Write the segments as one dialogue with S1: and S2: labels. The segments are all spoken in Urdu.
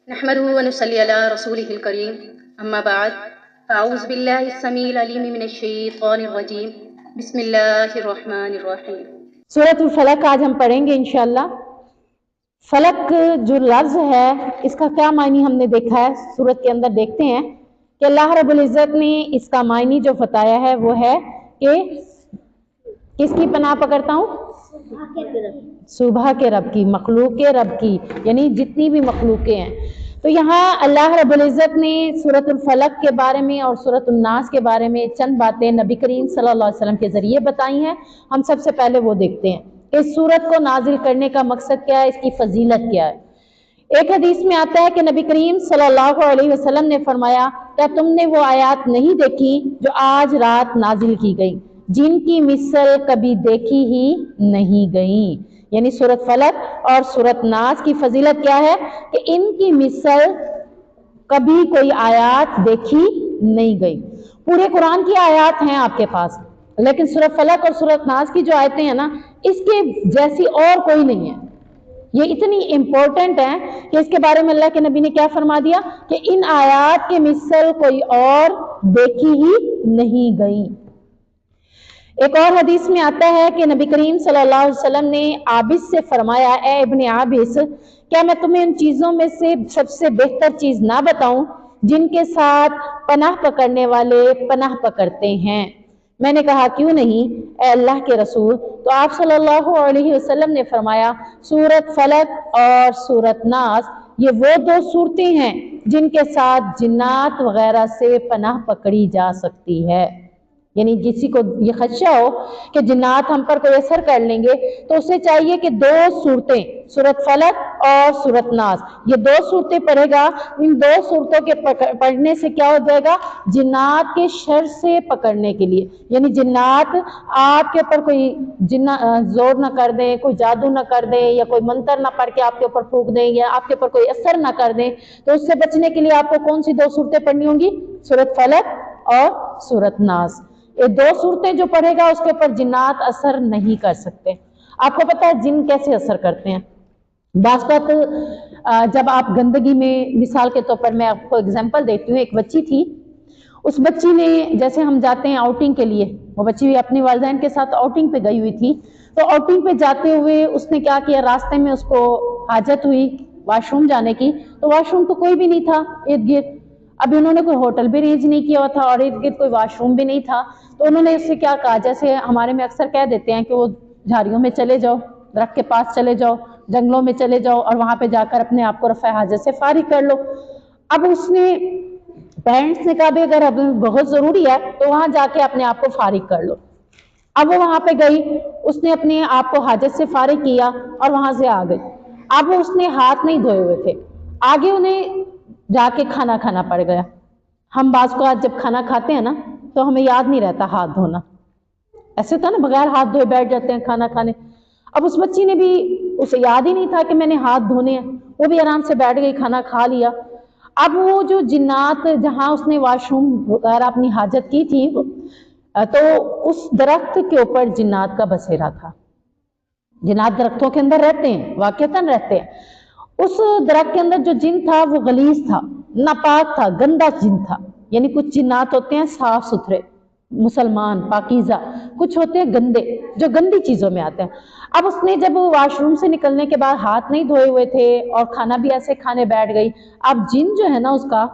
S1: نحمده ونصلي على رسوله الكريم أما بعد فأعوذ بالله السميع العليم من الشيطان الرجيم بسم الله الرحمن الرحيم۔
S2: سورۃ الفلق آج ہم پڑھیں گے انشاءاللہ۔ فلق جو لفظ ہے اس کا کیا معنی ہم نے دیکھا ہے سورت کے اندر، دیکھتے ہیں کہ اللہ رب العزت نے اس کا معنی جو بتایا ہے وہ ہے کہ کس کی پناہ پکڑتا ہوں؟ صبح کے رب کی، مخلوق کے رب کی، یعنی جتنی بھی مخلوقیں ہیں۔ تو یہاں اللہ رب العزت نے سورۃ الفلق کے بارے میں اور سورۃ الناس کے بارے میں چند باتیں نبی کریم صلی اللہ علیہ وسلم کے ذریعے بتائی ہیں۔ ہم سب سے پہلے وہ دیکھتے ہیں کہ اس سورت کو نازل کرنے کا مقصد کیا ہے، اس کی فضیلت کیا ہے۔ ایک حدیث میں آتا ہے کہ نبی کریم صلی اللہ علیہ وسلم نے فرمایا، کیا تم نے وہ آیات نہیں دیکھی جو آج رات نازل کی گئی، جن کی مثل کبھی دیکھی ہی نہیں گئی؟ یعنی سورۃ فلق اور سورۃ ناس کی فضیلت کیا ہے کہ ان کی مثل کبھی کوئی آیات دیکھی نہیں گئی۔ پورے قرآن کی آیات ہیں آپ کے پاس، لیکن سورۃ فلق اور سورۃ ناس کی جو آیتیں ہیں نا، اس کے جیسی اور کوئی نہیں ہے۔ یہ اتنی امپورٹنٹ ہے کہ اس کے بارے میں اللہ کے نبی نے کیا فرما دیا کہ ان آیات کے مثل کوئی اور دیکھی ہی نہیں گئی۔ ایک اور حدیث میں آتا ہے کہ نبی کریم صلی اللہ علیہ وسلم نے عابس سے فرمایا، اے ابن عابس، کیا میں تمہیں ان چیزوں میں سے سب سے بہتر چیز نہ بتاؤں جن کے ساتھ پناہ پکڑنے والے پناہ پکڑتے ہیں؟ میں نے کہا کیوں نہیں اے اللہ کے رسول؟ تو آپ صلی اللہ علیہ وسلم نے فرمایا، سورۃ فلق اور سورۃ ناس یہ وہ دو صورتیں ہیں جن کے ساتھ جنات وغیرہ سے پناہ پکڑی جا سکتی ہے۔ یعنی کسی کو یہ خدشہ ہو کہ جنات ہم پر کوئی اثر کر لیں گے تو اسے چاہیے کہ دو صورتیں، سورۃ فلق اور سورۃ ناس، یہ دو صورتیں پڑھے گا۔ ان دو صورتوں کے پڑھنے سے کیا ہو جائے گا؟ جنات کے شر سے پکڑنے کے لیے، یعنی جنات آپ کے اوپر کوئی زور نہ کر دیں، کوئی جادو نہ کر دیں، یا کوئی منتر نہ پڑھ کے آپ کے اوپر پھونک دیں، یا آپ کے اوپر کوئی اثر نہ کر دیں، تو اس سے بچنے کے لیے آپ کو کون سی دو صورتیں پڑھنی ہوں گی؟ سورۃ فلق اور سورۃ ناس۔ یہ دو صورتیں جو پڑھے گا اس کے اوپر جنات اثر نہیں کر سکتے۔ آپ کو پتہ ہے جن کیسے اثر کرتے ہیں؟ بعض وقت جب آپ گندگی میں، مثال کے طور پر میں آپ کو اگزامپل دیتی ہوں، ایک بچی تھی، اس بچی نے، جیسے ہم جاتے ہیں آؤٹنگ کے لیے، وہ بچی بھی اپنی والدین کے ساتھ آؤٹنگ پہ گئی ہوئی تھی، تو آؤٹنگ پہ جاتے ہوئے اس نے کیا کیا، راستے میں اس کو حاجت ہوئی واش روم جانے کی، تو واش روم تو کوئی بھی نہیں تھا ارد گرد، ابھی انہوں نے کوئی ہوٹل بھی ارینج نہیں کیا ہوا تھا اور ارد گرد کوئی واش روم بھی نہیں تھا، تو انہوں نے اس سے کیا کہا، جیسے ہمارے میں اکثر کہہ دیتے ہیں کہ وہ جھاڑیوں میں چلے جاؤ، درخت کے پاس چلے جاؤ، جنگلوں میں چلے جاؤ اور وہاں پہ جا کر اپنے آپ کو رفع حاجت سے فارغ کر لو۔ اب اس نے، پیرنٹس نے کہا بھی اگر اب بہت ضروری ہے تو وہاں جا کے اپنے آپ کو فارغ کر لو۔ اب وہ وہاں پہ گئی، اس نے اپنے آپ کو حاجت سے فارغ کیا اور وہاں سے آ گئی۔ اب اس نے ہاتھ نہیں دھوئے ہوئے تھے، آگے انہیں جا کے کھانا کھانا پڑ گیا۔ ہم بعض کو آج جب کھانا کھاتے ہیں نا تو ہمیں یاد نہیں رہتا ہاتھ دھونا، ایسے ہوتا نا، بغیر ہاتھ دھوئے بیٹھ جاتے ہیں کھانا کھانے۔ اب اس بچی نے بھی، اسے یاد ہی نہیں تھا کہ میں نے ہاتھ دھونے ہیں، وہ بھی آرام سے بیٹھ گئی، کھانا کھا لیا۔ اب وہ جو جنات، جہاں اس نے واش روم وغیرہ اپنی حاجت کی تھی، تو اس درخت کے اوپر جنات کا بسیرا تھا۔ جنات درختوں کے اندر رہتے ہیں، واقعتاً رہتے ہیں۔ اس درخت کے اندر جو جن تھا وہ غلیظ تھا، ناپاک تھا، گندا جن تھا۔ یعنی کچھ جنات ہوتے ہیں صاف ستھرے، مسلمان، پاکیزہ، کچھ ہوتے ہیں گندے، جو گندی چیزوں میں آتے ہیں۔ اب اس نے جب واش روم سے نکلنے کے بعد ہاتھ نہیں دھوئے ہوئے تھے اور کھانا بھی ایسے کھانے بیٹھ گئی، اب جن جو ہے نا اس کا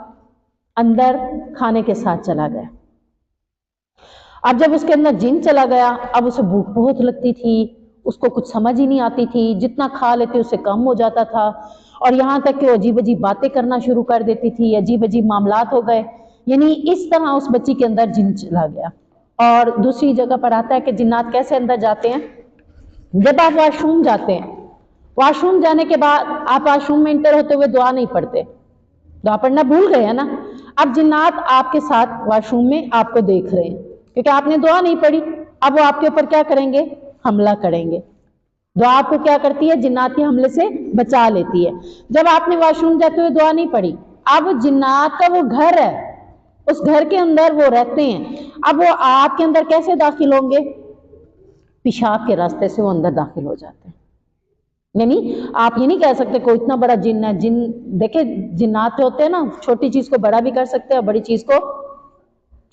S2: اندر کھانے کے ساتھ چلا گیا۔ اب جب اس کے اندر جن چلا گیا، اب اسے بھوک بہت لگتی تھی، اس کو کچھ سمجھ ہی نہیں آتی تھی، جتنا کھا لیتے اسے کم ہو جاتا تھا، اور یہاں تک کہ وہ عجیب عجیب باتیں کرنا شروع کر دیتی تھی، عجیب عجیب معاملات ہو گئے۔ یعنی اس طرح اس بچی کے اندر جن چلا گیا۔ اور دوسری جگہ پر آتا ہے کہ جنات کیسے اندر جاتے ہیں؟ جب آپ واش روم جاتے ہیں، واش روم جانے کے بعد آپ واش روم میں انٹر ہوتے ہوئے دعا نہیں پڑھتے، دعا پڑھنا بھول گئے ہیں نا۔ اب جنات آپ کے ساتھ واش روم میں آپ کو دیکھ رہے ہیں کیونکہ آپ نے دعا نہیں پڑھی، اب وہ آپ کے اوپر کیا کریں گے؟ حملہ کریں گے۔ دعا آپ کو کیا کرتی ہے؟ جنات کے حملے سے بچا لیتی ہے۔ جب آپ نے واش روم جاتے ہوئے دعا نہیں پڑھی، اب جنات کا وہ گھر ہے، اس گھر کے اندر وہ رہتے ہیں، اب وہ آپ کے اندر کیسے داخل ہوں گے؟ پیشاب کے راستے سے وہ اندر داخل ہو جاتے ہیں۔ یعنی آپ یہ نہیں کہہ سکتے کوئی اتنا بڑا جن ہے، جن دیکھیں جنات ہوتے ہیں نا، چھوٹی چیز کو بڑا بھی کر سکتے ہیں اور بڑی چیز کو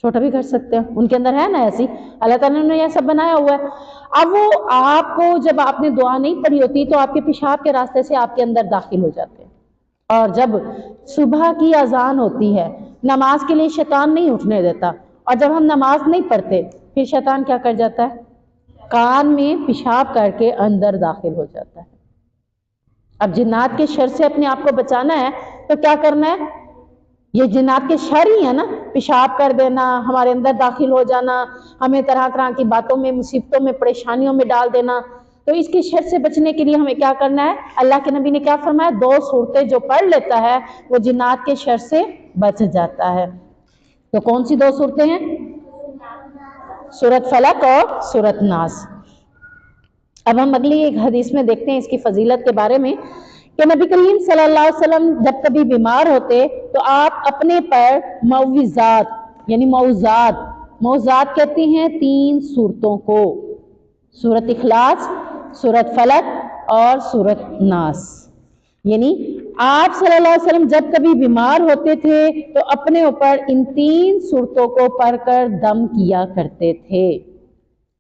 S2: چھوٹا بھی کر سکتے ہیں، ان کے اندر ہے نا ایسی، اللہ تعالیٰ نے یہ سب بنایا ہوا ہے۔ اب وہ آپ کو جب آپ نے دعا نہیں پڑھی ہوتی تو آپ کے پیشاب کے راستے سے آپ کے اندر داخل ہو جاتے ہیں، اور جب صبح کی اذان ہوتی ہے نماز کے لیے شیطان نہیں اٹھنے دیتا، اور جب ہم نماز نہیں پڑھتے پھر شیطان کیا کر جاتا ہے؟ کان میں پیشاب کر کے اندر داخل ہو جاتا ہے۔ اب جنات کے شر سے اپنے آپ کو بچانا ہے تو کیا کرنا ہے؟ یہ جنات کے شر ہی ہے نا، پیشاب کر دینا، ہمارے اندر داخل ہو جانا، ہمیں طرح طرح کی باتوں میں، مصیبتوں میں، پریشانیوں میں ڈال دینا۔ تو اس کے شر سے بچنے کے لیے ہمیں کیا کرنا ہے؟ اللہ کے نبی نے کیا فرمایا؟ 2 صورتیں جو پڑھ لیتا ہے وہ جنات کے شر سے بچ جاتا ہے۔ تو کون سی 2 صورتیں ہیں؟ سورۃ فلق اور سورۃ ناس۔ اب ہم اگلی ایک حدیث میں دیکھتے ہیں اس کی فضیلت کے بارے میں کہ نبی کریم صلی اللہ علیہ وسلم جب کبھی بیمار ہوتے تو آپ اپنے پر معوذات یعنی معوذات کہتے ہیں 3 صورتوں کو، سورۃ اخلاص، سورۃ فلق اور سورۃ ناس۔ یعنی آپ صلی اللہ علیہ وسلم جب کبھی بیمار ہوتے تھے تو اپنے اوپر ان 3 صورتوں کو پڑھ کر دم کیا کرتے تھے۔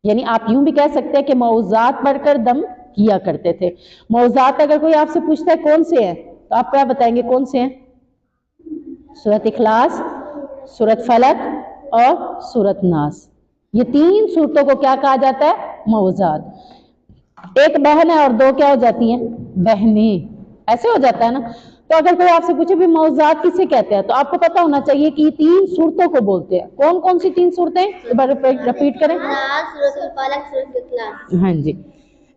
S2: یعنی آپ یوں بھی کہہ سکتے ہیں کہ معوذات پڑھ کر دم کیا کرتے تھے۔ معوذات اگر کوئی آپ سے پوچھتا ہے کون سے ہیں تو آپ کیا بتائیں گے؟ کون سے ہیں؟ سورۃ اخلاص، سورۃ فلق اور سورۃ ناس۔ یہ 3 صورتوں کو کیا کہا جاتا ہے؟ معوذات۔ ایک بہن ہے اور 2 کیا ہو جاتی ہیں؟ بہنیں، ایسے ہو جاتا ہے نا۔ تو اگر کوئی آپ سے پوچھے بھی معوذات کسے کہتے ہیں تو آپ کو پتا ہونا چاہیے کہ یہ 3 صورتوں کو بولتے ہیں۔ کون کون سی 3 صورتیں؟ ایک بار رپیٹ کریں۔ ہاں جی،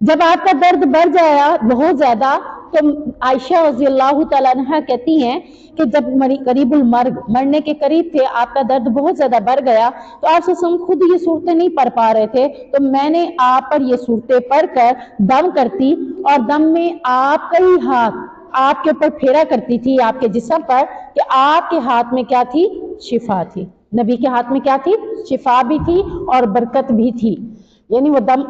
S2: جب آپ کا درد بڑھ جایا بہت زیادہ تو عائشہ رضی اللہ تعالیٰ عنہا کہتی ہیں کہ جب قریب المرگ، مرنے کے قریب تھے، آپ کا درد بہت زیادہ بڑھ گیا تو آپ خود یہ صورتیں نہیں پڑھ پا رہے تھے تو میں نے آپ پر یہ صورتیں پڑھ کر دم کرتی، اور دم میں آپ کا ہی ہاتھ آپ کے اوپر پھیرا کرتی تھی آپ کے جسم پر کہ آپ کے ہاتھ میں کیا تھی؟ شفا تھی۔ نبی کے ہاتھ میں کیا تھی؟ شفا بھی تھی اور برکت بھی تھی۔ یعنی وہ دم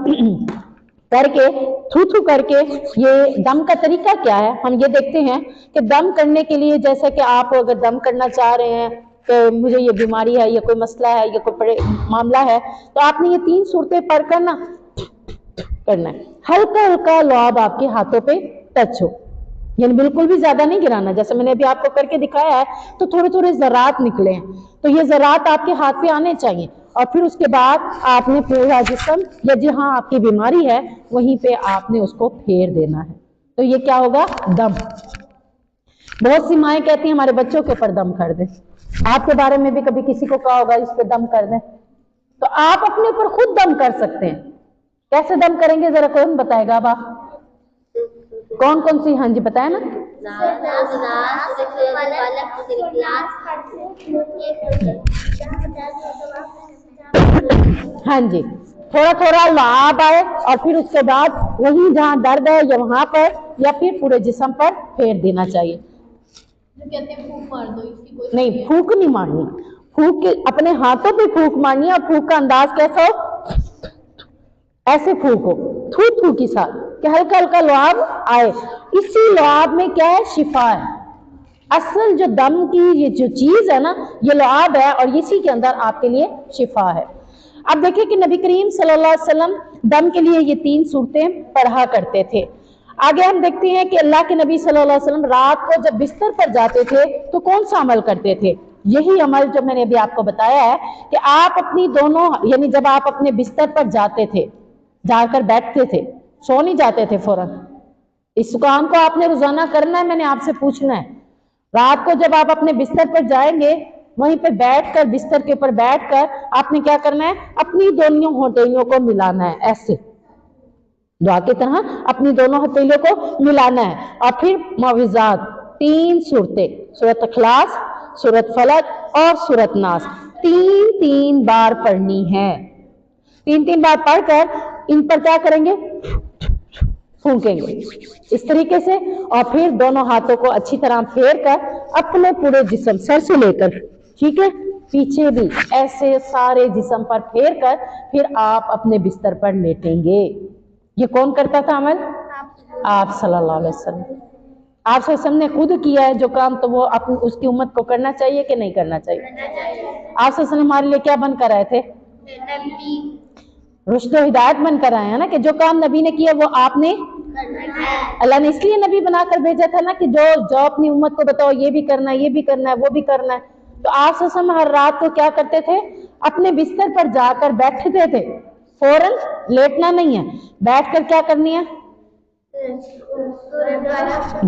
S2: کر کے تھو کر کے، یہ دم کا طریقہ کیا ہے ہم یہ دیکھتے ہیں کہ دم کرنے کے لیے جیسا کہ آپ اگر دم کرنا چاہ رہے ہیں کہ مجھے یہ بیماری ہے، یہ کوئی مسئلہ ہے، یہ کوئی معاملہ ہے، تو آپ نے یہ 3 صورتیں پڑھ کر نا کرنا ہے۔ ہلکا ہلکا لعاب آپ کے ہاتھوں پہ ٹچ ہو، یعنی بالکل بھی زیادہ نہیں گرانا، جیسے میں نے ابھی آپ کو کر کے دکھایا ہے تو تھوڑے تھوڑے ذرات نکلے ہیں، تو یہ ذرات آپ کے ہاتھ پہ آنے چاہیے، اور پھر اس کے بعد آپ نے پورا جسم یا جہاں آپ کی بیماری ہے وہیں پہ آپ نے اس کو پھیر دینا ہے۔ تو یہ کیا ہوگا؟ دم۔ بہت سی مائیں کہتی ہیں ہمارے بچوں کے اوپر دم کر دیں، آپ کے بارے میں بھی کبھی کسی کو کہا ہوگا اس پہ دم کر دیں، تو آپ اپنے اوپر خود دم کر سکتے ہیں۔ کیسے دم کریں گے ذرا کون بتائے گا؟ اب آپ کون کون سی؟ ہاں جی بتائیں نا۔ ہاں جی، تھوڑا تھوڑا لعاب آئے اور پھر اس کے بعد وہیں جہاں درد ہے یا وہاں پر یا پھر پورے جسم پر پھیر دینا چاہیے۔ نہیں، پھونک نہیں مارنی، پھونک کے اپنے ہاتھوں پہ پھونک مارنی ہے، اور پھونک کا انداز کیسا ہو؟ ایسے پھونکو تھو کی ساتھ کہ ہلکا ہلکا لعاب آئے۔ اسی لعاب میں کیا ہے؟ شفا ہے۔ اصل جو دم کی یہ جو چیز ہے نا یہ لعاب ہے، اور اسی کے اندر آپ کے لیے شفا ہے۔ اب دیکھیں کہ نبی کریم صلی اللہ علیہ وسلم دم کے لیے یہ 3 صورتیں پڑھا کرتے تھے۔ آگے ہم دیکھتے ہیں کہ اللہ کے نبی صلی اللہ علیہ وسلم رات کو جب بستر پر جاتے تھے تو کون سا عمل کرتے تھے؟ یہی عمل جو میں نے ابھی آپ کو بتایا ہے کہ آپ اپنی دونوں، یعنی جب آپ اپنے بستر پر جاتے تھے، جا کر بیٹھتے تھے، سو نہیں جاتے تھے فوراً، اس کام کو آپ نے روزانہ کرنا ہے، میں نے آپ سے پوچھنا ہے۔ رات کو جب آپ اپنے بستر پر جائیں گے وہیں پہ بیٹھ کر، بستر کے اوپر بیٹھ کر آپ نے کیا کرنا ہے؟ اپنی دونوں ہتھیلیوں کو ملانا ہے، ایسے دعا کی طرح اپنی دونوں ہتھیلیوں کو ملانا ہے، اور پھر معوذات 3 صورتیں، سورۃ اخلاص، سورۃ فلق اور سورۃ ناس 3 بار پڑھنی ہے۔ 3 بار پڑھ کر ان پر کیا کریں گے؟ پھونکیں گے اس طریقے سے، اور پھر دونوں ہاتھوں کو اچھی طرح پھیر کر اپنے پورے جسم، سر سے لے کر، ٹھیک ہے، پیچھے بھی ایسے سارے جسم پر پھیر کر پھر آپ اپنے بستر پر لیٹیں گے۔ یہ کون کرتا تھا عمل؟ آپ صلی اللہ علیہ وسلم، آپ صلی اللہ علیہ وسلم نے خود کیا ہے جو کام، تو وہ اپنی اس کی امت کو کرنا چاہیے کہ نہیں کرنا چاہیے؟ آپ صلی اللہ علیہ وسلم ہمارے لیے کیا بن کر آئے تھے؟ رشد و ہدایت بن کر آئے ہیں نا، کہ جو کام نبی نے کیا وہ آپ نے، اللہ نے اس لیے نبی بنا کر بھیجا تھا نا کہ جو اپنی امت کو بتاؤ یہ بھی کرنا ہے، یہ بھی کرنا ہے، وہ بھی کرنا ہے۔ تو آپ صلی اللہ علیہ وسلم ہر رات کو کیا کرتے تھے؟ اپنے بستر پر جا کر بیٹھتے تھے، فوراً لیٹنا نہیں ہے، بیٹھ کر کیا کرنی ہے؟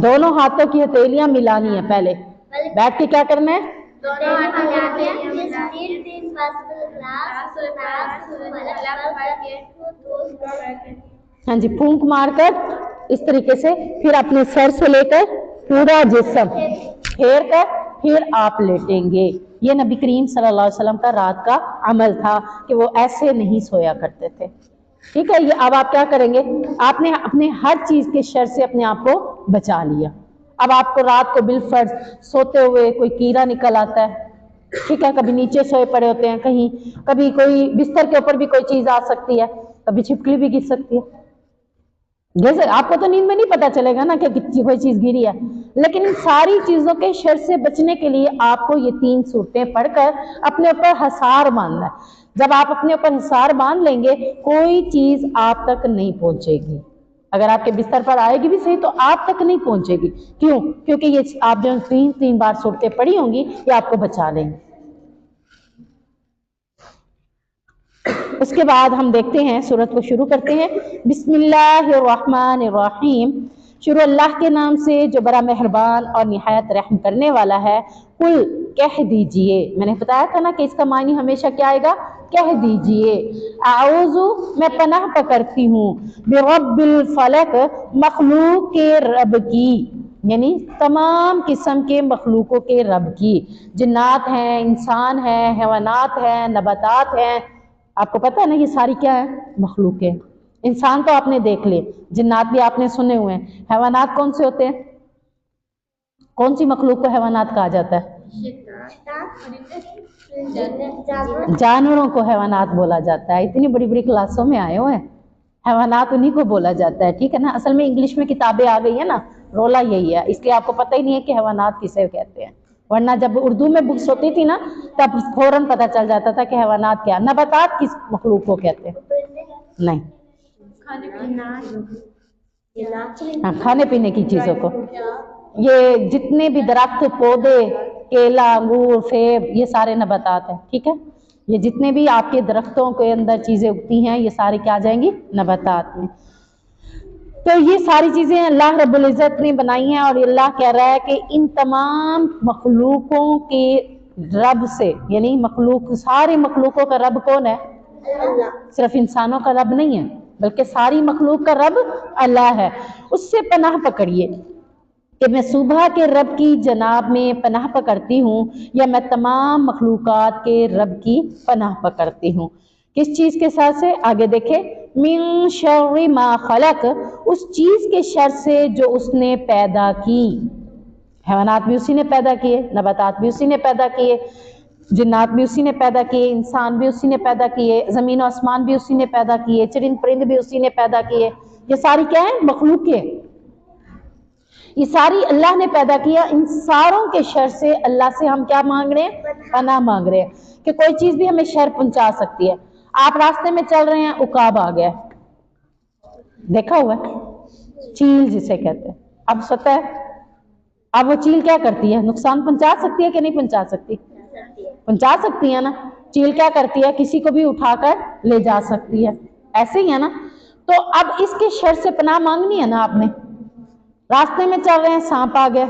S2: دونوں ہاتھوں کی ہتھیلیاں ملانی ہے، پہلے بیٹھ کے کیا کرنا ہے؟ ہاں جی، پھونک مار کر اس طریقے سے، پھر اپنے سر سے لے کر پورا جسم پھیر کر پھر آپ لیٹیں گے۔ یہ نبی کریم صلی اللہ علیہ وسلم کا رات کا عمل تھا کہ وہ ایسے نہیں سویا کرتے تھے، ٹھیک ہے۔ یہ اب آپ کیا کریں گے؟ آپ نے اپنے ہر چیز کے شر سے اپنے آپ کو بچا لیا۔ اب آپ کو رات کو بالفرض سوتے ہوئے کوئی کیڑا نکل آتا ہے، ٹھیک ہے، کبھی نیچے سوئے پڑے ہوتے ہیں کہیں، کبھی کوئی بستر کے اوپر بھی کوئی چیز آ سکتی ہے، کبھی چھپکلی بھی گر سکتی ہے، جیسے آپ کو تو نیند میں نہیں پتا چلے گا نا کہ کوئی چیز گری ہے، لیکن ان ساری چیزوں کے شر سے بچنے کے لیے آپ کو یہ 3 صورتیں پڑھ کر اپنے اوپر حصار باندھنا ہے۔ جب آپ اپنے اوپر حصار باندھ لیں گے کوئی چیز آپ تک نہیں پہنچے گی، اگر آپ کے بستر پر آئے گی بھی صحیح تو آپ تک نہیں پہنچے گی۔ کیوں؟ کیونکہ یہ آپ جو 3 بار صورتیں پڑھی ہوں گی یہ آپ کو بچا لیں گے۔ اس کے بعد ہم دیکھتے ہیں، سورت کو شروع کرتے ہیں۔ بسم اللہ الرحمن الرحیم، شروع اللہ کے نام سے جو بڑا مہربان اور نہایت رحم کرنے والا ہے۔ قل، کہہ دیجئے، میں نے بتایا تھا نا کہ اس کا معنی ہمیشہ کیا آئے گا؟ کہہ دیجئے۔ اعوذ، میں پناہ پکڑتی ہوں، برب الفلق، مخلوق کے رب کی، یعنی تمام قسم کے مخلوقوں کے رب کی، جنات ہیں، انسان ہیں، حیوانات ہیں، نباتات ہیں۔ آپ کو پتہ ہے نا یہ ساری کیا ہے؟ مخلوق ہے۔ انسان تو آپ نے دیکھ لے، جنات بھی آپ نے سنے ہوئے ہیں، حیوانات کون سے ہوتے ہیں؟ کون سی مخلوق کو حیوانات کہا جاتا ہے؟ جانوروں کو حیوانات بولا جاتا ہے۔ اتنی بڑی بڑی کلاسوں میں آئے ہوئے ہیں، حیوانات انہی کو بولا جاتا ہے، ٹھیک ہے نا۔ اصل میں انگلش میں کتابیں آ گئی ہیں نا، رولا یہی ہے، اس لیے آپ کو پتہ ہی نہیں ہے کہ حیوانات کسے کہتے ہیں، ورنہ جب اردو میں بکس ہوتی تھی نا تب فوراً پتہ چل جاتا تھا کہ حیوانات کیا۔ نباتات کس مخلوق کو کہتے ہیں؟ نہیں، ہاں، کھانے پینے کی چیزوں کو، یہ جتنے بھی درخت، پودے، کیلا، انگور، سیب، یہ سارے نباتات ہیں، ٹھیک ہے۔ یہ جتنے بھی آپ کے درختوں کے اندر چیزیں اگتی ہیں یہ ساری کیا جائیں گی؟ نباتات میں۔ تو یہ ساری چیزیں اللہ رب العزت نے بنائی ہیں، اور اللہ کہہ رہا ہے کہ ان تمام مخلوقوں کے رب سے، یعنی مخلوق، ساری مخلوقوں کا رب کون ہے؟ اللہ۔ صرف انسانوں کا رب نہیں ہے بلکہ ساری مخلوق کا رب اللہ ہے۔ اس سے پناہ پکڑیے کہ میں صبح کے رب کی جناب میں پناہ پکڑتی ہوں، یا میں تمام مخلوقات کے رب کی پناہ پکڑتی ہوں۔ کس چیز کے ساتھ سے؟ آگے دیکھیں، من شر ما خلق، اس چیز کے شر سے جو اس نے پیدا کی۔ حیوانات بھی اسی نے پیدا کیے، نباتات بھی اسی نے پیدا کیے، جنات بھی اسی نے پیدا کیے، انسان بھی اسی نے پیدا کیے، زمین و آسمان بھی اسی نے پیدا کیے، چرند پرند بھی اسی نے پیدا کیے۔ یہ ساری کیا ہے؟ مخلوق کے، یہ ساری اللہ نے پیدا کیا۔ ان ساروں کے شر سے اللہ سے ہم کیا مانگ رہے ہیں؟ پناہ مانگ رہے ہیں کہ کوئی چیز بھی ہمیں شر پہنچا سکتی ہے۔ آپ راستے میں چل رہے ہیں، عقاب آ گیا، دیکھا ہوا ہے، چیل جسے کہتے ہیں، اب سوتا ہے، اب وہ چیل کیا کرتی ہے؟ نقصان پہنچا سکتی ہے کہ نہیں پہنچا سکتی؟ پہنچا سکتی ہے نا۔ چیل کیا کرتی ہے؟ کسی کو بھی اٹھا کر لے جا سکتی ہے، ایسے ہی ہے نا۔ تو اب اس کے شر سے پناہ مانگنی ہے نا آپ نے۔ راستے میں چل رہے ہیں، سانپ آ گیا،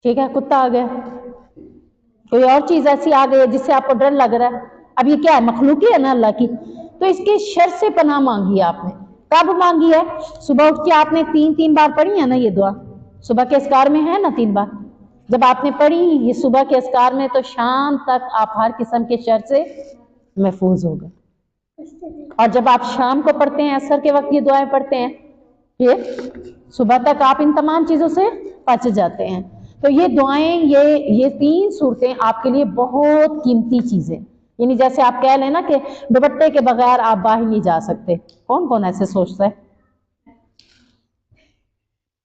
S2: ٹھیک ہے، کتا آ گیا، کوئی اور چیز ایسی آ گئی ہے جس سے آپ کو ڈر لگ رہا ہے، اب یہ کیا ہے؟ مخلوق ہی ہے نا اللہ کی، تو اس کے شر سے پناہ مانگی ہے آپ نے۔ کب مانگی ہے؟ صبح اٹھ کے آپ نے 3 بار پڑھی ہے نا یہ دعا، صبح کے اذکار میں ہے نا 3 بار، جب آپ نے پڑھی یہ صبح کے اذکار میں تو شام تک آپ ہر قسم کے شر سے محفوظ ہو گئے۔ اور جب آپ شام کو پڑھتے ہیں، عصر کے وقت یہ دعائیں پڑھتے ہیں، یہ صبح تک آپ ان تمام چیزوں سے بچ جاتے ہیں۔ تو یہ دعائیں، یہ 3 صورتیں آپ کے لیے بہت قیمتی چیزیں، یعنی جیسے آپ کہہ لیں نا کہ دوپٹے کے بغیر آپ باہر نہیں جا سکتے، کون کون ایسے سوچتا ہے؟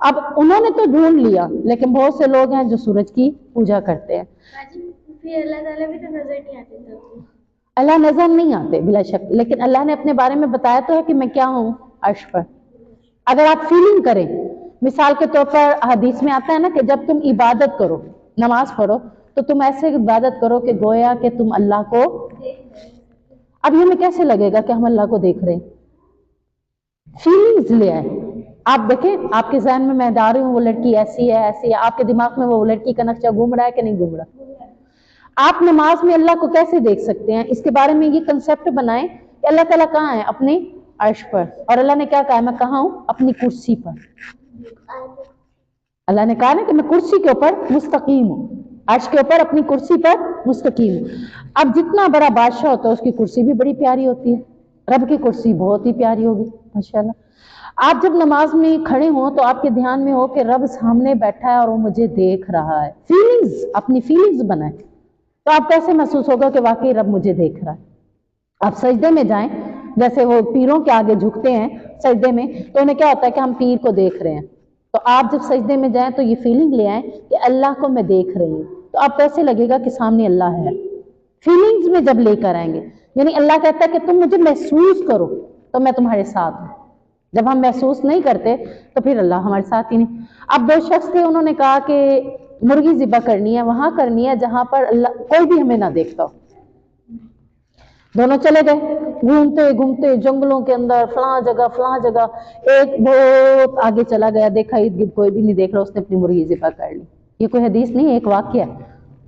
S2: اب انہوں نے تو ڈھونڈ لیا، لیکن بہت سے لوگ ہیں جو سورج کی پوجا کرتے ہیں.
S3: پھر اللہ تعالیٰ بھی تو نظر نہیں آتے تھے.
S2: اللہ نظر نہیں آتے بلا شک، لیکن اللہ نے اپنے بارے میں بتایا تو ہے کہ میں کیا ہوں عرش پر. اگر آپ فیلنگ کریں، مثال کے طور پر حدیث میں آتا ہے نا کہ جب تم عبادت کرو، نماز پڑھو، تو تم ایسے عبادت کرو کہ گویا کہ تم اللہ کو. اب یہ ہمیں کیسے لگے گا کہ ہم اللہ کو دیکھ رہے ہیں؟ فیلنگز لے آئے. آپ دیکھیں آپ کے ذہن میں جا رہی ہوں وہ لڑکی ایسی ہے ایسی ہے، آپ کے دماغ میں وہ لڑکی کا نقشہ گھوم رہا ہے کہ نہیں گھوم رہا؟ آپ نماز میں اللہ کو کیسے دیکھ سکتے ہیں؟ اس کے بارے میں یہ کنسیپٹ بنائیں کہ اللہ تعالیٰ کہاں ہے؟ اپنے عرش پر. اور اللہ نے کیا کہا؟ میں کہاں ہوں؟ اپنی کرسی پر. اللہ نے کہا نا کہ میں کرسی کے اوپر مستقیم ہوں، عرش کے اوپر اپنی کرسی پر مستقیم ہوں. اب جتنا بڑا بادشاہ ہوتا ہے اس کی کرسی بھی بڑی پیاری ہوتی ہے. رب کی کرسی بہت ہی پیاری ہوگی ماشاءاللہ. آپ جب نماز میں کھڑے ہوں تو آپ کے دھیان میں ہو کہ رب سامنے بیٹھا ہے اور وہ مجھے دیکھ رہا ہے. فیلنگز، اپنی فیلنگز بنائیں تو آپ کیسے محسوس ہوگا کہ واقعی رب مجھے دیکھ رہا ہے. آپ سجدے میں جائیں، جیسے وہ پیروں کے آگے جھکتے ہیں سجدے میں، تو انہیں کیا ہوتا ہے کہ ہم پیر کو دیکھ رہے ہیں. تو آپ جب سجدے میں جائیں تو یہ فیلنگ لے آئیں کہ اللہ کو میں دیکھ رہی ہوں. تو آپ کیسے لگے گا کہ سامنے اللہ ہے؟ فیلنگز میں جب لے کر آئیں گے، یعنی اللہ کہتا ہے کہ تم مجھے محسوس کرو تو میں تمہارے ساتھ ہوں. جب ہم محسوس نہیں کرتے تو پھر اللہ ہمارے ساتھ ہی نہیں. اب 2 شخص تھے، انہوں نے کہا کہ مرغی ذبح کرنی ہے، وہاں کرنی ہے جہاں پر اللہ کوئی بھی ہمیں نہ دیکھتا ہو. دونوں چلے گئے گھومتے گھومتے جنگلوں کے اندر، فلاں جگہ. ایک بہت آگے چلا گیا، دیکھا ارد گرد کوئی بھی نہیں دیکھ رہا، اس نے اپنی مرغی ذبح کر لی. یہ کوئی حدیث نہیں ہے، ایک واقعہ ہے،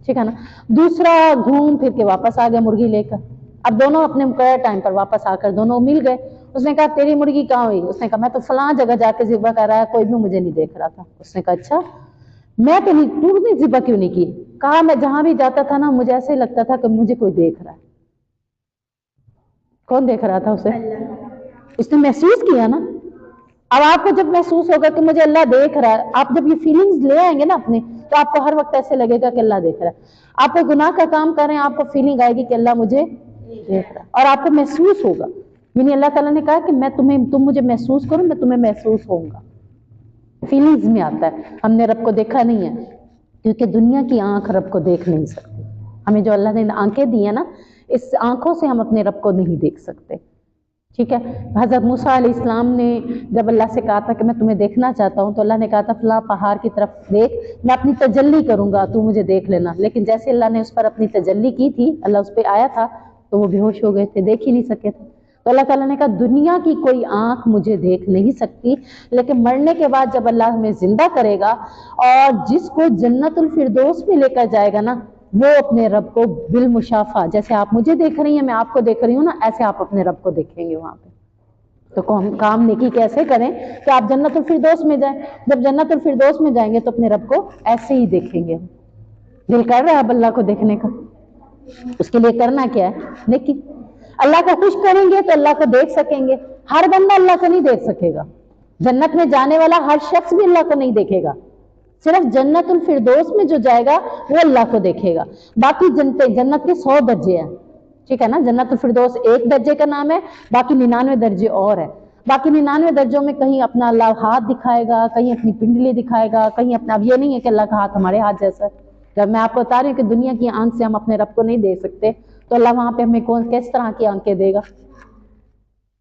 S2: ٹھیک ہے نا. دوسرا گھوم پھر کے واپس آ گیا مرغی لے کر. اب دونوں اپنے مقررہ ٹائم پر واپس آ کر دونوں مل گئے. اس نے کہا تیری مرغی کہاں ہوئی؟ اس نے کہا میں تو فلاں جگہ جا کے ذبح کر رہا ہے، کوئی بھی مجھے نہیں دیکھ رہا تھا. اس نے کہا اچھا میں تو نہیں، تو نے ذبح کیوں نہیں کی؟ کہا میں جہاں بھی جاتا تھا نا مجھے ایسے لگتا تھا کہ مجھے کوئی دیکھ رہا ہے. کون دیکھ رہا تھا اسے؟ اس نے محسوس کیا نا. اب آپ کو جب محسوس ہوگا کہ مجھے اللہ دیکھ رہا ہے، آپ جب یہ فیلنگز لے آئیں گے نا اپنے، تو آپ کو ہر وقت ایسے لگے گا کہ اللہ دیکھ رہا ہے. آپ کو گناہ کا کام کریں، آپ کو فیلنگ آئے گی کہ اللہ مجھے دیکھ رہا ہے، اور آپ کو محسوس ہوگا. یعنی اللہ تعالیٰ نے کہا کہ میں تم مجھے محسوس کرو، میں تمہیں محسوس ہوں گا. فیلنگز میں آتا ہے. ہم نے رب کو دیکھا نہیں ہے کیونکہ دنیا کی آنکھ رب کو دیکھ نہیں سکتی. ہمیں جو اللہ نے آنکھیں دی ہیں نا، اس آنکھوں سے ہم اپنے رب کو نہیں دیکھ سکتے، ٹھیک ہے. حضرت موسیٰ علیہ السلام نے جب اللہ سے کہا تھا کہ میں تمہیں دیکھنا چاہتا ہوں، تو اللہ نے کہا تھا فلاں پہاڑ کی طرف دیکھ، میں اپنی تجلی کروں گا، تو مجھے دیکھ لینا. لیکن جیسے اللہ نے اس پر اپنی تجلی کی تھی، اللہ اس پہ آیا تھا تو وہ بے ہوش ہو گئے تھے، دیکھ ہی نہیں سکے تھے. تو اللہ تعالیٰ نے کہا دنیا کی کوئی آنکھ مجھے دیکھ نہیں سکتی، لیکن مرنے کے بعد جب اللہ ہمیں زندہ کرے گا اور جس کو جنت الفردوس میں لے کر جائے گا نا، وہ اپنے رب کو بالمشافہ، جیسے آپ مجھے دیکھ رہی ہیں میں آپ کو دیکھ رہی ہوں نا، ایسے آپ اپنے رب کو دیکھیں گے وہاں پہ. تو کام نیکی کیسے کریں کہ آپ جنت الفردوس میں جائیں. جب جنت الفردوس میں جائیں گے تو اپنے رب کو ایسے ہی دیکھیں گے. دل کر رہا ہے اب اللہ کو دیکھنے کا. اس کے لیے کرنا کیا ہے؟ نیکی. اللہ کو خوش کریں گے تو اللہ کو دیکھ سکیں گے. ہر بندہ اللہ کو نہیں دیکھ سکے گا. جنت میں جانے والا ہر شخص بھی اللہ کو نہیں دیکھے گا. صرف جنت الفردوس میں جو جائے گا وہ اللہ کو دیکھے گا. باقی جنت کے 100 درجے ہیں، ٹھیک ہے نا. جنت الفردوس ایک درجے کا نام ہے، باقی 99 درجے اور ہیں. باقی 99 درجوں میں کہیں اپنا اللہ ہاتھ دکھائے گا، کہیں اپنی پنڈلی دکھائے گا، کہیں اپنا. اب یہ نہیں ہے کہ اللہ کا ہاتھ ہمارے ہاتھ جیسا ہے. جب میں آپ کو بتا رہی ہوں کہ دنیا کی آنکھ سے ہم اپنے رب کو نہیں دیکھ سکتے، تو اللہ وہاں پہ ہمیں کس طرح کی آنکھیں دے گا؟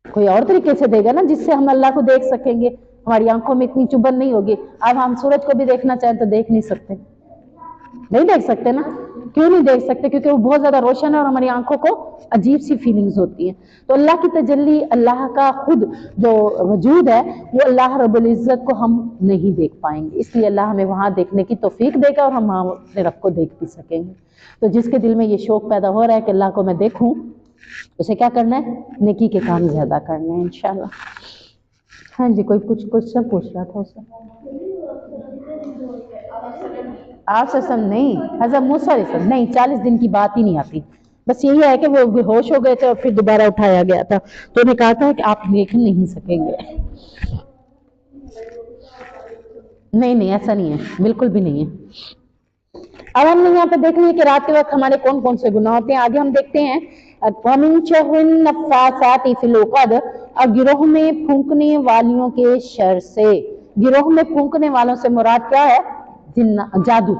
S2: کوئی اور طریقے سے دے گا نا جس سے ہم اللہ کو دیکھ سکیں گے. ہماری آنکھوں میں اتنی چبھن نہیں ہوگی. اب ہم سورج کو بھی دیکھنا چاہیں تو دیکھ نہیں سکتے. نہیں دیکھ سکتے نا. کیوں نہیں دیکھ سکتے؟ کیونکہ وہ بہت زیادہ روشن ہے اور ہماری آنکھوں کو عجیب سی فیلنگز ہوتی ہیں. تو اللہ کی تجلی، اللہ کا خود جو وجود ہے، وہ اللہ رب العزت کو ہم نہیں دیکھ پائیں گے. اس لیے اللہ ہمیں وہاں دیکھنے کی توفیق دے گا اور ہم وہاں اپنے رب کو دیکھ بھی سکیں گے. تو جس کے دل میں یہ شوق پیدا ہو رہا ہے کہ اللہ کو میں دیکھوں، اسے کیا کرنا ہے؟ نیکی کے کام زیادہ کرنے ہیں انشاءاللہ. ہاں جی، کوئی کچھ کوشچن پوچھ رہا تھا اسے. آپ سے نہیں، حضرت موسیٰ علیہ السلام نہیں، 40 دن کی بات ہی نہیں آتی. بس یہی ہے کہ وہ بے ہوش ہو گئے تھے اور پھر دوبارہ اٹھایا گیا تھا. تو انہیں کہا تھا کہ آپ دیکھ نہیں سکیں گے. نہیں ایسا نہیں ہے، بالکل بھی نہیں ہے. اب ہم نے یہاں پہ دیکھ لیا کہ رات کے وقت ہمارے کون کون سے گناہ ہوتے ہیں. آگے ہم دیکھتے ہیں وَمِن شَرِّ النَّفَّاثَاتِ فِي الْعُقَدِ، اور گروہ میں پھونکنے والیوں کے شر سے. گروہ میں پھونکنے والوں سے مراد کیا ہے؟ جادو،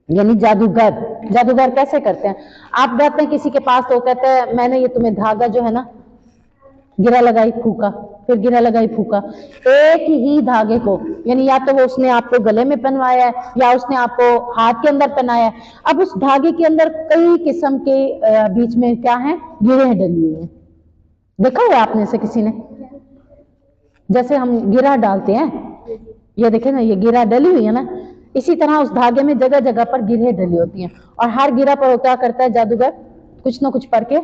S2: یعنی جادوگر۔ جادوگر کیسے کرتے ہیں؟ آپ جاتے ہیں کسی کے پاس تو کہتے ہیں میں نے یہ تمہیں دھاگا جو ہے نا گرا لگائی پھونکا، پھر گرا لگائی پھونکا، ایک ہی دھاگے کو، یعنی یا تو وہ اس نے آپ کو گلے میں پہنوایا ہے یا اس نے آپ کو ہاتھ کے اندر پہنایا ہے۔ اب اس دھاگے کے اندر کئی قسم کے بیچ میں کیا ہیں؟ گرہیں ڈلی ہوئی ہیں۔ دیکھا ہوا آپ نے سے کسی نے؟ جیسے ہم گرہ ڈالتے ہیں، یہ دیکھیں نا یہ گرہ ڈلی ہوئی ہے نا، اسی طرح اس دھاگے میں جگہ جگہ پر گرہیں ڈلی ہوتی ہیں، اور ہر گرہ پر وہ کیا کرتا ہے جادوگر؟ کچھ نہ کچھ پڑھ کے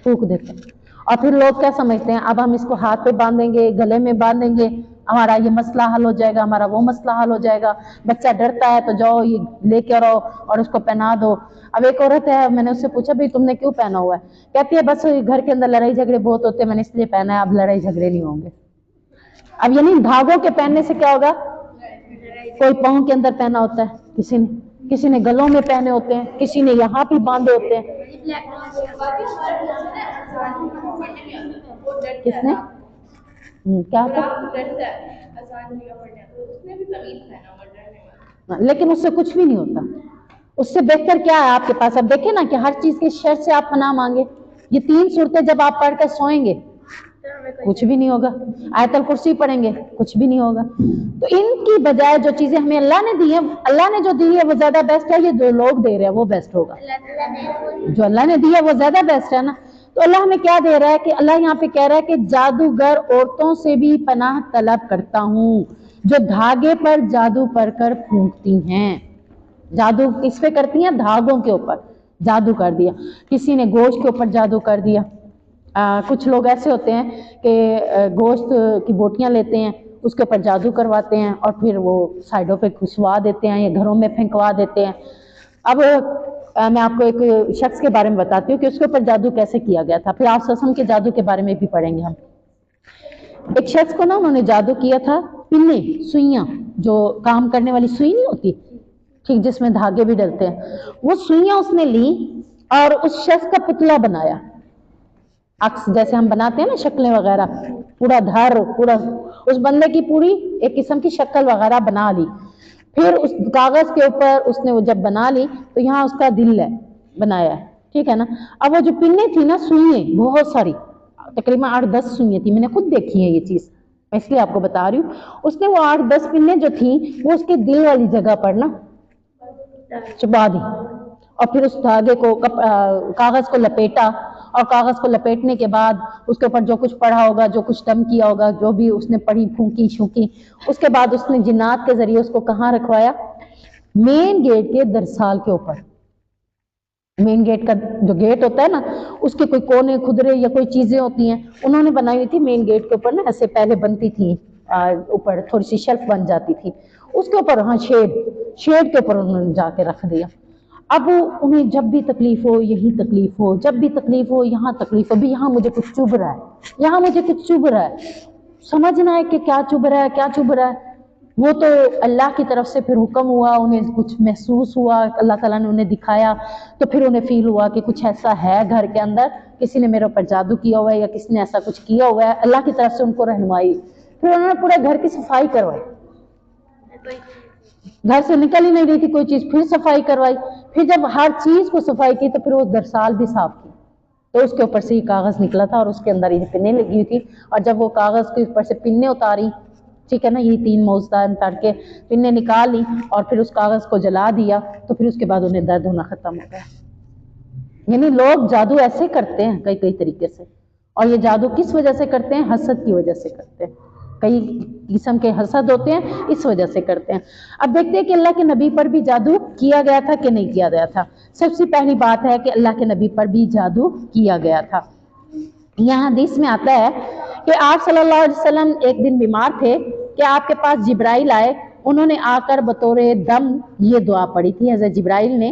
S2: پھونک دیتے ہیں۔ اور پھر لوگ کیا سمجھتے ہیں اب ہم اس کو ہاتھ پہ باندھیں گے، گلے میں باندھیں گے، ہمارا یہ مسئلہ حل ہو جائے گا، ہمارا وہ مسئلہ حل ہو جائے گا۔ بچہ ڈرتا ہے تو جاؤ یہ لے کے آؤ اور اس کو پہنا دو۔ اب ایک عورت ہے، میں نے اس سے پوچھا بھائی تم نے کیوں پہنا ہوا ہے؟ کہتی ہے بس گھر کے اندر لڑائی جھگڑے بہت ہوتے ہیں، میں نے اس لیے پہنا ہے، اب لڑائی جھگڑے نہیں ہوں گے۔ اب یعنی دھاگوں کے پہننے سے کیا ہوگا؟ کوئی پاؤں کے اندر پہنا ہوتا ہے، کسی نے گلوں میں پہنے ہوتے ہیں، کسی نے یہاں بھی باندھے ہوتے ہیں۔ کس نے کیا ہوتا؟ لیکن اس سے کچھ بھی نہیں ہوتا۔ اس سے بہتر کیا ہے آپ کے پاس؟ اب دیکھیں نا کہ ہر چیز کے شر سے آپ پناہ مانگے۔ یہ 3 صورتیں جب آپ پڑھ کر سوئیں گے کچھ بھی نہیں ہوگا، آیت الکرسی پڑھیں گے کچھ بھی نہیں ہوگا۔ تو ان کی بجائے جو چیزیں ہمیں اللہ نے دی ہیں، اللہ نے جو دی ہے وہ زیادہ بیسٹ ہے، یہ جو لوگ دے رہے ہیں وہ بیسٹ ہوگا۔ جو اللہ نے دی ہے وہ زیادہ بیسٹ ہے نا۔ تو اللہ ہمیں کیا دے رہا ہے کہ اللہ یہاں پہ کہہ رہا ہے کہ جادوگر عورتوں سے بھی پناہ طلب کرتا ہوں جو دھاگے پر جادو پڑھ کر پھونکتی ہیں۔ جادو کس پہ کرتی ہیں؟ دھاگوں کے اوپر جادو کر دیا، کسی نے گوشت کے اوپر جادو کر دیا۔ کچھ لوگ ایسے ہوتے ہیں کہ گوشت کی بوٹیاں لیتے ہیں، اس کے اوپر جادو کرواتے ہیں اور پھر وہ سائڈوں پہ کھسوا دیتے ہیں یا گھروں میں پھینکوا دیتے ہیں۔ اب میں آپ کو ایک شخص کے بارے میں بتاتی ہوں کہ اس کے اوپر جادو کیسے کیا گیا تھا، پھر آپ سسم کے جادو کے بارے میں بھی پڑھیں گے ہم۔ ایک شخص کو نا انہوں نے جادو کیا تھا، پنے، سوئیاں، جو کام کرنے والی سوئی نہیں ہوتی ٹھیک، جس میں دھاگے بھی ڈلتے ہیں، وہ سوئیاں اس نے لی اور اس شخص کا پتلا بنایا، عکس جیسے ہم بناتے ہیں نا شکلیں وغیرہ، پورا دھار پورا اس بندے کی پوری ایک قسم کی شکل وغیرہ بنا لی۔ پھر اس کاغذ کے اوپر اس نے وہ جب بنا لی تو یہاں اس کا دل ہے بنایا ہے، ٹھیک ہے نا۔ اب وہ جو پنے تھی نا، سوئیں بہت ساری، تقریباً 8-10 سوئیں تھی، میں نے خود دیکھی ہے یہ چیز، میں اس لیے آپ کو بتا رہی ہوں۔ اس نے وہ 8-10 پنے جو تھیں وہ اس کے دل والی جگہ پر نا چبا دی، اور پھر اس دھاگے کو کاغذ کو لپیٹا، اور کاغذ کو لپیٹنے کے بعد اس کے اوپر جو کچھ پڑھا ہوگا، جو کچھ دم کیا ہوگا، جو بھی اس نے پڑھی پھونکی شونکی، اس کے بعد اس نے جنات کے ذریعے اس کو کہاں رکھوایا؟ مین گیٹ کے درسال کے اوپر۔ مین گیٹ کا جو گیٹ ہوتا ہے نا، اس کے کوئی کونے کھدرے یا کوئی چیزیں ہوتی ہیں، انہوں نے بنائی ہوئی تھی مین گیٹ کے اوپر نا، ایسے پہلے بنتی تھی اوپر تھوڑی سی شیلف بن جاتی تھی، اس کے اوپر ہاں شیڈ کے اوپر انہوں نے جا کے رکھ دیا۔ اب انہیں جب بھی تکلیف ہو یہی تکلیف ہو، جب بھی تکلیف ہو یہاں تکلیف ہو، بھی یہاں مجھے کچھ چبھ رہا ہے، یہاں مجھے کچھ چبھ رہا ہے، سمجھنا ہے کہ کیا چبھ رہا ہے، کیا چبھ رہا ہے۔ وہ تو اللہ کی طرف سے پھر حکم ہوا، انہیں کچھ محسوس ہوا، اللہ تعالیٰ نے انہیں دکھایا، تو پھر انہیں فیل ہوا کہ کچھ ایسا ہے گھر کے اندر، کسی نے میرے اوپر جادو کیا ہوا ہے یا کسی نے ایسا کچھ کیا ہوا ہے۔ اللہ کی طرف سے ان کو رہنمائی، پھر انہوں نے پورے گھر کی صفائی کروائی، گھر سے نکل ہی نہیں رہی تھی کوئی چیز، پھر صفائی کروائی، پھر جب ہر چیز کو صفائی کی تو پھر وہ درسال بھی صاف کی، تو اس کے اوپر سے یہ کاغذ نکلا تھا اور اس کے اندر یہ پنے لگی ہوئی تھی، اور جب وہ کاغذ کے اوپر سے پنے اتاری، ٹھیک ہے نا، یہ 3 موزدان کر کے پنے نکال لی اور پھر اس کاغذ کو جلا دیا، تو پھر اس کے بعد انہیں درد ہونا ختم ہو گیا۔ یعنی لوگ جادو ایسے کرتے ہیں کئی طریقے سے، اور یہ جادو کس وجہ سے کرتے ہیں؟ حسد کی وجہ سے کرتے ہیں، کئی قسم کے حسد ہوتے ہیں، اس وجہ سے کرتے ہیں۔ اب دیکھتے ہیں کہ اللہ کے نبی پر بھی جادو کیا گیا تھا کہ نہیں کیا گیا تھا۔ سب سے پہلی بات ہے کہ اللہ کے نبی پر بھی جادو کیا گیا تھا۔ یہاں حدیث میں آتا ہے کہ آپ صلی اللہ علیہ وسلم ایک دن بیمار تھے کہ آپ کے پاس جبرائیل آئے، انہوں نے آ کر بطور دم یہ دعا پڑھی تھی حضرت جبرائیل نے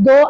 S2: 2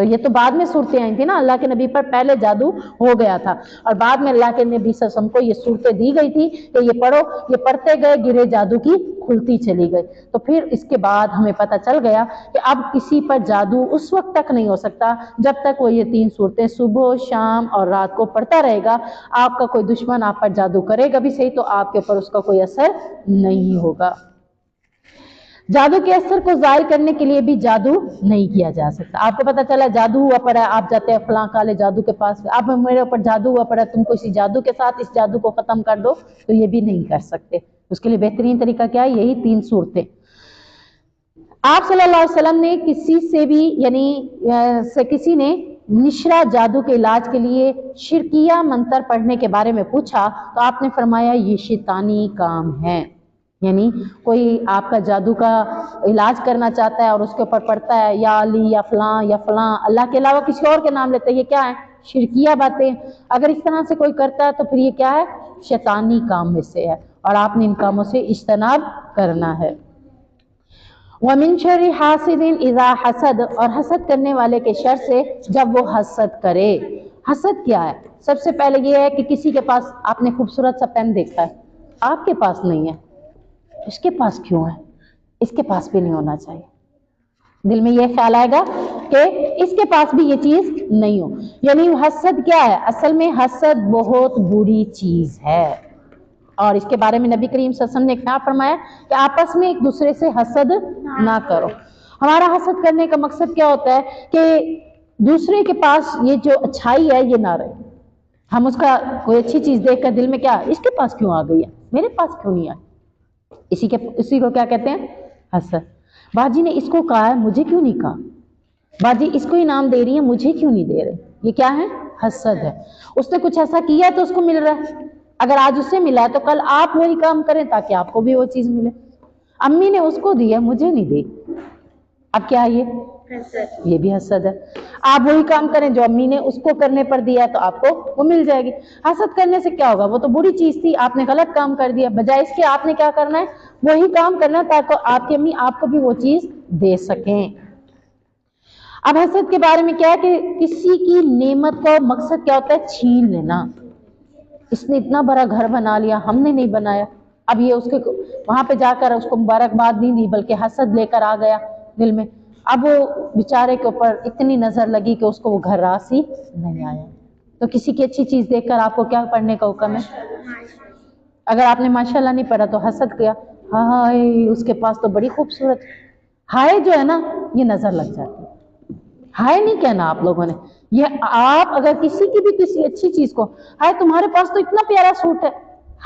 S2: تو یہ تو بعد میں صورتیں آئی تھی نا، اللہ کے نبی پر پہلے جادو ہو گیا تھا اور بعد میں اللہ کے نبی صلی اللہ علیہ وسلم کو یہ صورتیں دی گئی تھی کہ یہ پڑھو، یہ پڑھتے گئے، گرے جادو کی کھلتی چلی گئی۔ تو پھر اس کے بعد ہمیں پتہ چل گیا کہ اب کسی پر جادو اس وقت تک نہیں ہو سکتا جب تک وہ یہ 3 صورتیں صبح، شام اور رات کو پڑھتا رہے گا۔ آپ کا کوئی دشمن آپ پر جادو کرے گا بھی صحیح تو آپ کے اوپر اس کا کوئی اثر نہیں ہوگا۔ جادو کے اثر کو ظاہر کرنے کے لیے بھی جادو نہیں کیا جا سکتا۔ آپ کو پتہ چلا جادو ہوا پڑا ہے، آپ جاتے ہیں فلاں کالے جادو کے پاس، اب میرے اوپر جادو ہوا پڑا ہے، تم کو اسی جادو کے ساتھ اس جادو کو ختم کر دو، تو یہ بھی نہیں کر سکتے۔ اس کے لیے بہترین طریقہ کیا ہے؟ یہی 3 صورتیں۔ آپ صلی اللہ علیہ وسلم نے کسی سے بھی کسی نے نشرہ جادو کے علاج کے لیے شرکیہ منتر پڑھنے کے بارے میں پوچھا تو آپ نے فرمایا یہ شیطانی کام ہے۔ یعنی کوئی آپ کا جادو کا علاج کرنا چاہتا ہے اور اس کے اوپر پڑھتا ہے یا علی یا فلاں اللہ کے علاوہ کسی اور کے نام لیتا ہے، یہ کیا ہے؟ شرکیہ باتیں۔ اگر اس طرح سے کوئی کرتا ہے تو پھر یہ کیا ہے؟ شیطانی کام میں سے ہے اور آپ نے ان کاموں سے اجتناب کرنا ہے۔ وَمِن شَرِّ حَاسِدٍ إِذَا حَسَدَ، اور حسد کرنے والے کے شر سے جب وہ حسد کرے۔ حسد کیا ہے؟ سب سے پہلے یہ ہے کہ کسی کے پاس آپ نے خوبصورت سا پین دیکھا ہے، آپ کے پاس نہیں ہے، اس کے پاس کیوں ہے؟ اس کے پاس بھی نہیں ہونا چاہیے۔ دل میں یہ خیال آئے گا کہ اس کے پاس بھی یہ چیز نہیں ہو۔ یعنی حسد کیا ہے؟ اصل میں حسد بہت بری چیز ہے اور اس کے بارے میں نبی کریم صلی اللہ علیہ وسلم نے کیا فرمایا کہ آپس میں ایک دوسرے سے حسد نہ کرو۔ ہمارا حسد کرنے کا مقصد کیا ہوتا ہے کہ دوسرے کے پاس یہ جو اچھائی ہے یہ نہ رہے۔ ہم اس کا کوئی اچھی چیز دیکھ کر دل میں کیا، اس کے پاس کیوں آ گئی ہے، میرے پاس کیوں نہیں آئی؟ اسی کو کیا کہتے ہیں؟ حسد۔ باجی نے اس کو کہا ہے، مجھے کیوں نہیں کہا؟ باجی اس کو انعام دے رہی ہے، مجھے کیوں نہیں دے رہے؟ یہ کیا ہے؟ حسد ہے۔ اس نے کچھ ایسا کیا تو اس کو مل رہا ہے، اگر آج اسے ملا ہے تو کل آپ وہی کام کریں تاکہ آپ کو بھی وہ چیز ملے۔ امی نے اس کو دی ہے، مجھے نہیں دی، اب کیا ہے؟ یہ بھی حسد ہے۔ آپ وہی کام کریں جو امی نے اس کو کرنے پر دیا ہے تو آپ کو وہ مل جائے گی۔ حسد کرنے سے کیا ہوگا؟ وہ تو بری چیز تھی، آپ نے غلط کام کر دیا، بجائے اس کے آپ نے کیا کرنا ہے؟ وہی کام کرنا ہے تاکہ آپ کی امی آپ کو بھی وہ چیز دے سکیں۔ اب حسد کے بارے میں کیا ہے کہ کسی کی نعمت کا مقصد کیا ہوتا ہے؟ چھین لینا۔ اس نے اتنا بڑا گھر بنا لیا، ہم نے نہیں بنایا، اب یہ اس کے وہاں پہ جا کر اس کو مبارکباد نہیں دی بلکہ حسد لے کر آ گیا دل میں۔ اب وہ بیچارے کے اوپر اتنی نظر لگی کہ اس کو وہ گھر راس ہی نہیں آیا۔ تو کسی کی اچھی چیز دیکھ کر آپ کو کیا پڑھنے کا حکم ہے؟ اگر آپ نے ماشاءاللہ نہیں پڑھا تو حسد کیا، ہائے اس کے پاس تو بڑی خوبصورت، ہائے جو ہے نا یہ نظر لگ جاتی ہے۔ ہائے نہیں کہنا آپ لوگوں نے، یہ آپ اگر کسی کی بھی کسی اچھی چیز کو، ہائے تمہارے پاس تو اتنا پیارا سوٹ ہے،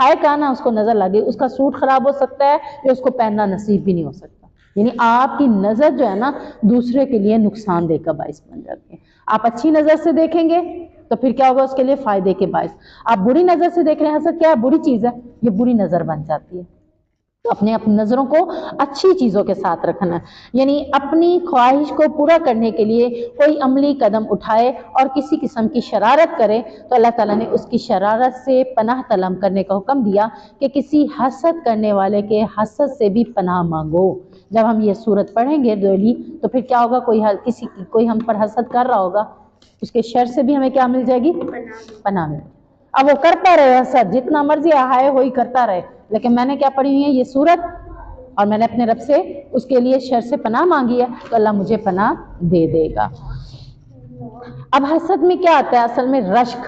S2: ہائے کہنا اس کو نظر لگے، اس کا سوٹ خراب ہو سکتا ہے یا اس کو پہننا نصیب بھی نہیں ہو سکتا۔ یعنی آپ کی نظر جو ہے نا دوسرے کے لیے نقصان دہ کا باعث بن جاتی ہے۔ آپ اچھی نظر سے دیکھیں گے تو پھر کیا ہوگا؟ اس کے لیے فائدے کے باعث۔ آپ بری نظر سے دیکھ رہے ہیں، حسد کیا ہے؟ بری چیز ہے، یہ بری نظر بن جاتی ہے۔ تو اپنی نظروں کو اچھی چیزوں کے ساتھ رکھنا ہے، یعنی اپنی خواہش کو پورا کرنے کے لیے کوئی عملی قدم اٹھائے اور کسی قسم کی شرارت کرے تو اللہ تعالیٰ نے اس کی شرارت سے پناہ طلب کرنے کا حکم دیا کہ کسی حسد کرنے والے کے حسد سے بھی پناہ مانگو۔ جب ہم یہ سورت پڑھیں گے ڈیلی تو پھر کیا ہوگا؟ کوئی ہم پر حسد کر رہا ہوگا، اس کے شر سے بھی ہمیں کیا مل جائے گی؟ پناہ مل۔ اب وہ کرتا رہے حسد، جتنا مرضی ہائے ہوئی کرتا رہے، لیکن میں نے کیا پڑھی ہوئی ہے؟ یہ سورت، اور میں نے اپنے رب سے اس کے لیے شر سے پناہ مانگی ہے تو اللہ مجھے پناہ دے دے گا۔ اب حسد میں کیا آتا ہے؟ اصل میں رشک۔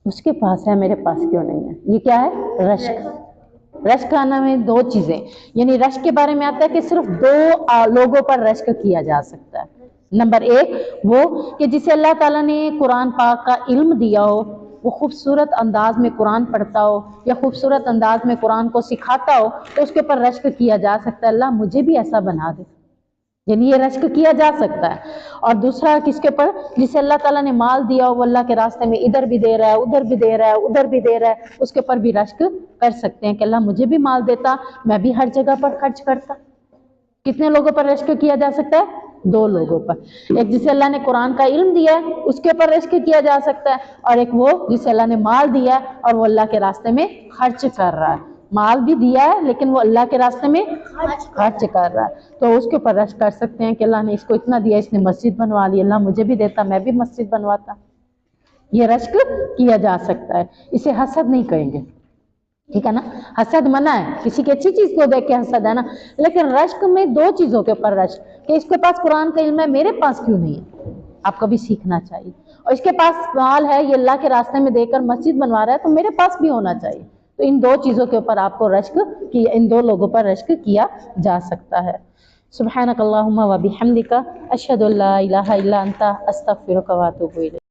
S2: اس کے پاس ہے میرے پاس کیوں نہیں ہے، یہ کیا ہے؟ رشک۔ رشک آنا میں 2 چیزیں، یعنی رشک کے بارے میں آتا ہے کہ صرف 2 لوگوں پر رشک کیا جا سکتا ہے۔ نمبر 1 وہ کہ جسے اللہ تعالیٰ نے قرآن پاک کا علم دیا ہو، وہ خوبصورت انداز میں قرآن پڑھتا ہو یا خوبصورت انداز میں قرآن کو سکھاتا ہو تو اس کے اوپر رشک کیا جا سکتا ہے، اللہ مجھے بھی ایسا بنا دے، یعنی یہ رشک کیا جا سکتا ہے۔ اور دوسرا کس کے اوپر؟ جسے اللہ تعالیٰ نے مال دیا ہو، وہ اللہ کے راستے میں ادھر بھی دے رہا ہے، ادھر بھی دے رہا ہے، ادھر بھی دے رہا ہے، اس کے اوپر بھی رشک کر سکتے ہیں کہ اللہ مجھے بھی مال دیتا، میں بھی ہر جگہ پر خرچ کرتا۔ کتنے لوگوں پر رشک کیا جا سکتا ہے؟ 2 لوگوں پر۔ ایک جسے اللہ نے قرآن کا علم دیا ہے اس کے اوپر رشک کیا جا سکتا ہے، اور ایک وہ جسے اللہ نے مال دیا ہے اور وہ اللہ کے راستے میں خرچ کر رہا ہے۔ مال بھی دیا ہے لیکن وہ اللہ کے راستے میں خرچ کر رہا ہے، تو اس کے اوپر رشک کر سکتے ہیں کہ اللہ نے اس کو اتنا دیا، اس نے مسجد بنوا لی، اللہ مجھے بھی دیتا میں بھی مسجد بنواتا، یہ رشک کیا جا سکتا ہے، اسے حسد نہیں کہیں گے، ٹھیک ہے نا، حسد منع ہے، کسی کی اچھی چیز کو دیکھ کے حسد ہے نا، لیکن رشک میں دو چیزوں کے اوپر رشک، کہ اس کے پاس قرآن کا علم ہے میرے پاس کیوں نہیں ہے، آپ کو بھی سیکھنا چاہیے، اور اس کے پاس مال ہے یہ اللہ کے راستے میں دے کر مسجد بنوا رہا ہے تو میرے پاس بھی ہونا چاہیے، تو ان دو چیزوں کے اوپر آپ کو رشک کی، ان دو لوگوں پر رشک کیا جا سکتا ہے۔ سبحانک اللہم و بحمدک اشہد ان لا الہ الا انت استغفرک و اتوب الیک۔